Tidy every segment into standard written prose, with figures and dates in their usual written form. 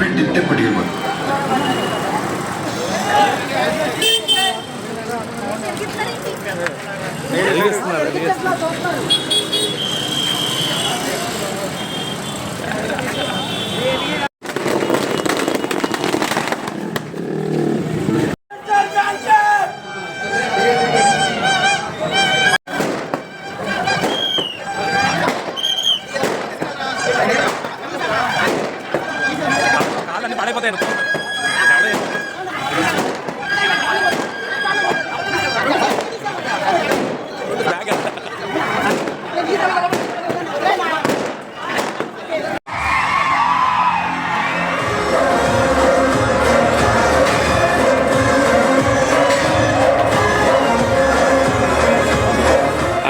పెట్టింటే పడిపోదు.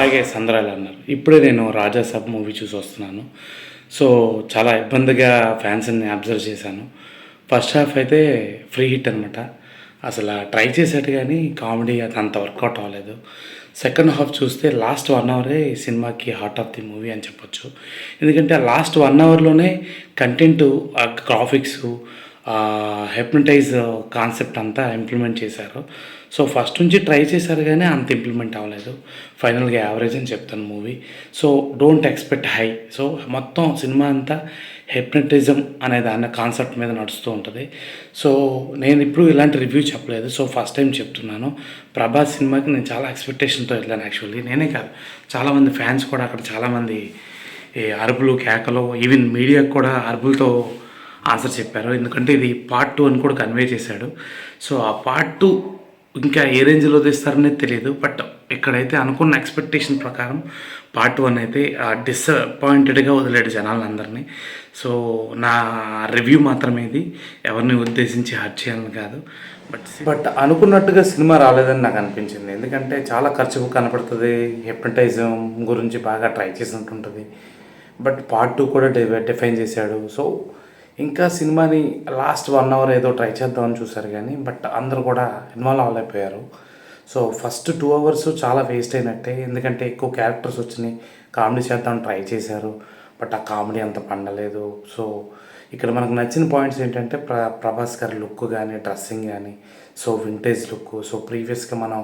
అలాగే సంద్రాలు అన్నారు. ఇప్పుడే నేను రాజాసాబ్ మూవీ చూసి వస్తున్నాను. సో చాలా ఇబ్బందిగా ఫ్యాన్స్ని అబ్జర్వ్ చేశాను. ఫస్ట్ హాఫ్ అయితే ఫ్రీ హిట్ అనమాట. అసలు ట్రై చేశాడు కానీ కామెడీ అది అంత వర్కౌట్ అవ్వలేదు. సెకండ్ హాఫ్ చూస్తే లాస్ట్ 1 అవరే ఈ సినిమాకి హార్ట్ ఆఫ్ ది మూవీ అని చెప్పొచ్చు. ఎందుకంటే ఆ లాస్ట్ 1 అవర్లోనే కంటెంటు, గ్రాఫిక్స్, హెప్నటైజ్ కాన్సెప్ట్ అంతా ఇంప్లిమెంట్ చేశారు. సో ఫస్ట్ నుంచి ట్రై చేశారు కానీ అంత ఇంప్లిమెంట్ అవ్వలేదు. ఫైనల్గా యావరేజ్ అని చెప్తాను movie. So don't expect high. So మొత్తం సినిమా అంతా హెప్నటిజం అనే దాని కాన్సెప్ట్ మీద నడుస్తూ ఉంటుంది. సో నేను ఇప్పుడు ఇలాంటి రివ్యూ చెప్పలేదు. సో ఫస్ట్ టైం చెప్తున్నాను. ప్రభాస్ సినిమాకి నేను చాలా ఎక్స్పెక్టేషన్తో వెళ్ళాను. యాక్చువల్లీ నేనే కాదు, చాలామంది ఫ్యాన్స్ కూడా అక్కడ చాలామంది అరుపులు, కేకలు, ఈవెన్ మీడియాకు కూడా అరుపులతో ఆన్సర్ చెప్పారు. ఎందుకంటే ఇది పార్ట్ 2 అని కూడా కన్వే చేశాడు. సో ఆ పార్ట్ 2 ఇంకా ఏ రేంజ్లో తీస్తారనేది తెలియదు. బట్ ఇక్కడైతే అనుకున్న ఎక్స్పెక్టేషన్ ప్రకారం పార్ట్ 1 అయితే డిసప్పాయింటెడ్గా వదిలేడు జనాలందరినీ. సో నా రివ్యూ మాత్రమే ఇది, ఎవరిని ఉద్దేశించి హర్ట్ చేయాలని కాదు. బట్ అనుకున్నట్టుగా సినిమా రాలేదని నాకు అనిపించింది. ఎందుకంటే చాలా ఖర్చు కనపడుతుంది, హెప్నటైజం గురించి బాగా ట్రై చేసినట్టుంటుంది. బట్ పార్ట్ 2 కూడా డిఫైన్ చేశాడు. సో ఇంకా సినిమాని లాస్ట్ 1 అవర్ ఏదో ట్రై చేద్దామని చూశారు కానీ బట్ అందరూ కూడా ఇన్వాల్వ్ అవ్వలేకపోయారు. సో ఫస్ట్ 2 అవర్స్ చాలా వేస్ట్ అయినట్టే. ఎందుకంటే ఎక్కువ క్యారెక్టర్స్ వచ్చినాయి, కామెడీ చేద్దామని ట్రై చేశారు. బట్ ఆ కామెడీ అంత పండలేదు. సో ఇక్కడ మనకు నచ్చిన పాయింట్స్ ఏంటంటే ప్రభాస్ గారి లుక్ కానీ, డ్రెస్సింగ్ కానీ, సో వింటేజ్ లుక్. సో ప్రీవియస్గా మనం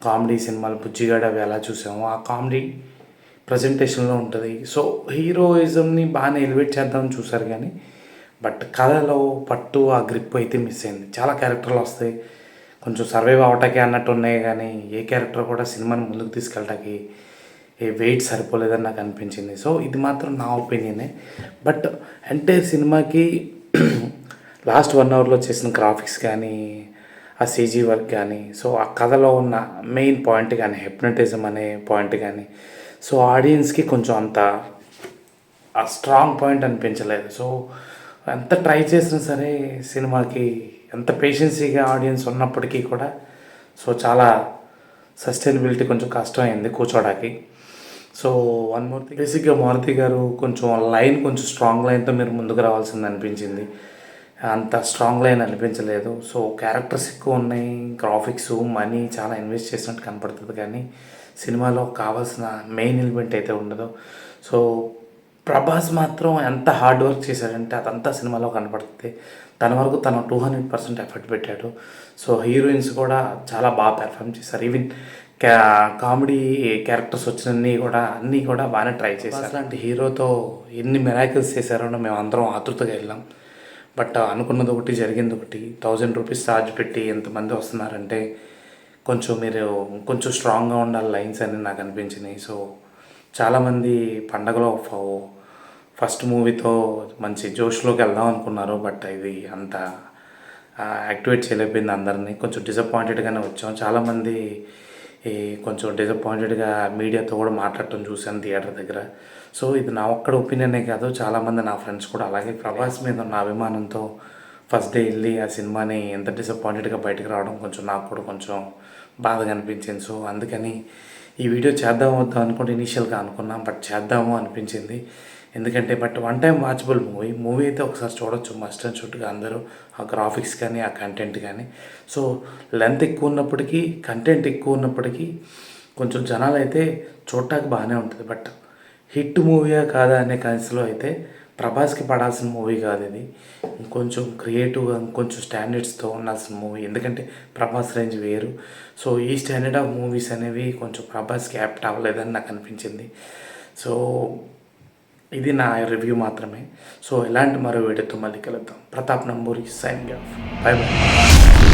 కామెడీ సినిమాలు బుజ్జిగాడు అవి ఎలా చూసామో ఆ కామెడీ ప్రజెంటేషన్లో ఉంటుంది. సో హీరోయిజంని బాగానే ఎలివేట్ చేద్దామని చూశారు కానీ బట్ కథలో పట్టు, ఆ గ్రిప్ అయితే మిస్ అయింది. చాలా క్యారెక్టర్లు వస్తాయి, కొంచెం సర్వైవ్ అవటానికి అన్నట్టు ఉన్నాయి కానీ ఏ క్యారెక్టర్ కూడా సినిమాని ముందుకు తీసుకెళ్ళటానికి వెయిట్ సరిపోలేదని నాకు అనిపించింది. సో ఇది మాత్రం నా ఒపీనియనే. బట్ అంటే సినిమాకి లాస్ట్ 1 అవర్లో చేసిన గ్రాఫిక్స్ కానీ, ఆ సీజీ వర్క్ కానీ, సో ఆ కథలో ఉన్న మెయిన్ పాయింట్ కానీ, హెప్నటిజం అనే పాయింట్ కానీ, సో ఆడియన్స్కి కొంచెం అంత ఆ స్ట్రాంగ్ పాయింట్ అనిపించలేదు. సో ఎంత ట్రై చేసినా సరే సినిమాకి ఎంత పేషెన్సీగా ఆడియన్స్ ఉన్నప్పటికీ కూడా సో చాలా సస్టైనబిలిటీ కొంచెం కష్టమైంది కూర్చోడానికి. సో వన్ మోర్ థింగ్, బేసిక్గా మారుతి గారు కొంచెం లైన్, కొంచెం స్ట్రాంగ్ లైన్తో మీరు ముందుకు రావాల్సింది అనిపించింది. అంత స్ట్రాంగ్ లైన్ అనిపించలేదు. సో క్యారెక్టర్స్ ఎక్కువ ఉన్నాయి, గ్రాఫిక్స్, మనీ చాలా ఇన్వెస్ట్ చేసినట్టు కనపడుతుంది కానీ సినిమాలో కావాల్సిన మెయిన్ ఎలిమెంట్ అయితే ఉండదు. సో ప్రభాస్ మాత్రం ఎంత హార్డ్ వర్క్ చేశాడంటే అదంతా సినిమాలో కనపడుతుంది. తన వరకు తను 200% ఎఫర్ట్ పెట్టాడు. సో హీరోయిన్స్ కూడా చాలా బాగా పెర్ఫామ్ చేశారు. ఈవెన్ కామెడీ క్యారెక్టర్స్ అన్నీ కూడా బాగానే ట్రై చేశారు. అలాంటి హీరోతో ఎన్ని మిరాకిల్స్ చేశారో మేము అందరం ఆతృతగా వెళ్ళాం. బట్ అనుకున్నది ఒకటి, జరిగింది ఒకటి. 1000 రూపీస్ ఛార్జ్ పెట్టి ఎంతమంది వస్తున్నారంటే మీరు కొంచెం స్ట్రాంగ్గా ఉండాలి లైన్స్ అని నాకు అనిపించినాయి. సో చాలామంది పండగలో ఫస్ట్ మూవీతో మంచి జోష్లోకి వెళ్దాం అనుకున్నారు. బట్ ఇది అంత యాక్టివేట్ చేయలేకపోయింది అందరినీ. కొంచెం డిసప్పాయింటెడ్గానే వచ్చాం. చాలామంది కొంచెం డిసప్పాయింటెడ్గా మీడియాతో కూడా మాట్లాడటం చూశాను థియేటర్ దగ్గర. సో ఇది నా ఒక్కడ ఒపీనియనే కాదు, చాలామంది నా ఫ్రెండ్స్ కూడా అలాగే ప్రభాస్ మీద ఉన్న అభిమానంతో ఫస్ట్ డే వెళ్ళి ఆ సినిమాని ఎంత డిసప్పాయింటెడ్గా బయటకు రావడం నాకు కూడా కొంచెం బాధగా అనిపించింది. సో అందుకని ఈ వీడియో చేద్దాము వద్దాం అనుకుంటే ఇనీషియల్గా అనుకున్నాం, బట్ చేద్దాము అనిపించింది. ఎందుకంటే but one time watchable movie అయితే ఒకసారి చూడొచ్చు మస్ట్ అండ్ షుడ్గా అందరూ. ఆ గ్రాఫిక్స్ కానీ, ఆ కంటెంట్ కానీ. సో లెంత్ ఎక్కువ ఉన్నప్పటికీ, కంటెంట్ ఎక్కువ ఉన్నప్పటికీ కొంచెం జనాలు అయితే చూడటానికి బాగానే ఉంటుంది. బట్ హిట్ మూవీయా కాదా అనే కన్స్లో అయితే ప్రభాస్కి పడాల్సిన మూవీ కాదు ఇది. ఇంకొంచెం క్రియేటివ్గా ఇంకొంచెం స్టాండర్డ్స్తో ఉండాల్సిన మూవీ. ఎందుకంటే ప్రభాస్ రేంజ్ వేరు. సో ఈ స్టాండర్డ్ ఆఫ్ మూవీస్ అనేవి కొంచెం ప్రభాస్కి యాప్ట్ అవ్వలేదని నాకు అనిపించింది. సో ఇది నా రివ్యూ మాత్రమే. సో ఎలాంటి మరో వీడియోతో మళ్ళీ కలుద్దాం. Pratap Namburi signing off. By by.